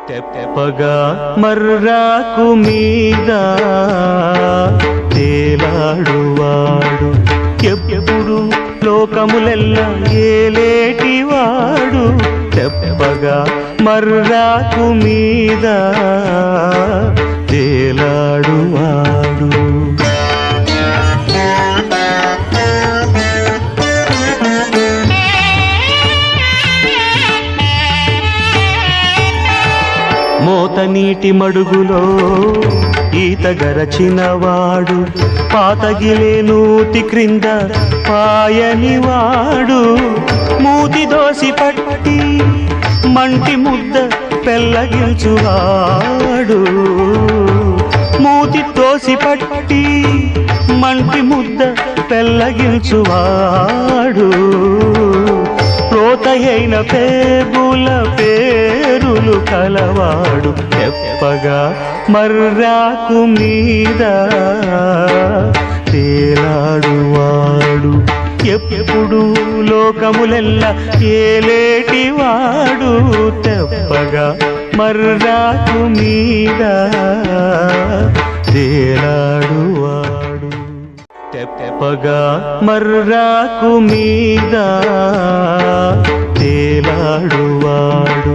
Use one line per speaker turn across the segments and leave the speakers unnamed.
తెప్పగా మర్రాకు మీద తేలాడువాడు ఎప్పుడు లోకములెల్లా ఏలేటివాడు. తెప్పగా మర్రాకు మీద తేలాడువాడు. మోత నీటి మడుగులో ఈత గరచినవాడు పాతగిలే నూతి క్రింద పాయనివాడు. మూతి దోసి పట్టి మంటి ముద్ద పెళ్ళగించువాడు. మూతి తోసి పట్టి మంటి ముద్ద పెళ్ళగించువాడు. రోతయైన పేగుల పేరులు కలవాడు. తెప్పగా మర్రాకు మీద తేలాడువాడు ఎప్పుడు లోకములెల్లా ఏలేటివాడు. తెప్పగా మర్రాకు మీద తేలాడువాడు. తెప్పగా మర్రాకు మీద తేలాడువాడు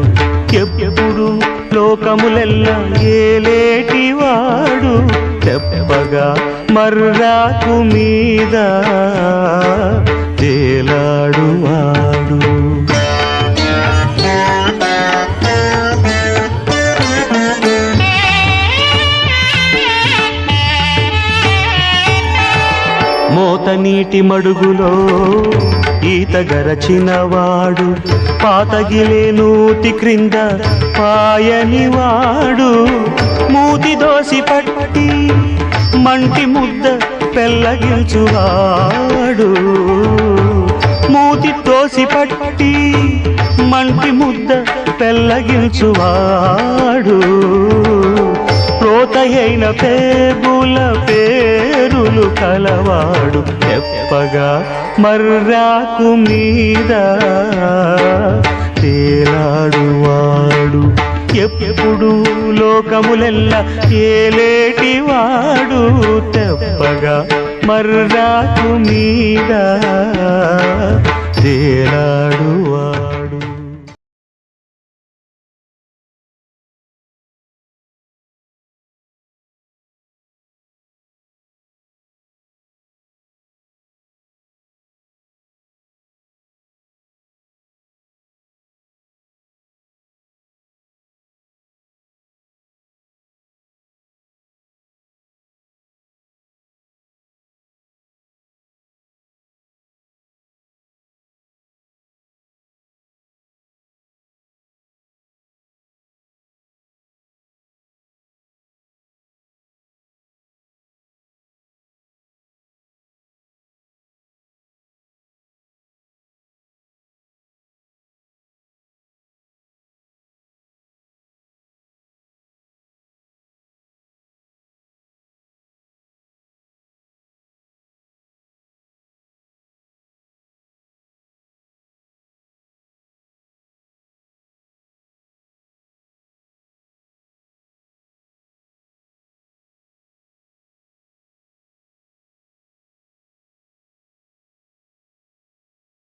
ఎప్పుడు లోకములెల్లా ఏలేటివాడు. తెప్పగా మర్రాకు మీద తేలాడువాడు. మోత నీటి మడుగులో ఈత గరచినవాడు పాతగిలే నూతి క్రింద పాయనివాడు. మూతి దోసి పట్టి మంటి ముద్ద పెళ్ళగించువాడు. మూతి తోసి పట్టి మంటి ముద్ద పెళ్ళగించువాడు. రోతయైన పేగుల పేరులు కలవాడు. తెప్పగా మర్రాకు మీద తేలాడువాడు ఎప్పుడు లోకములెల్లా ఏలేటివాడు. తెప్పగా మర్రాకు మీద తేలాడువాడు.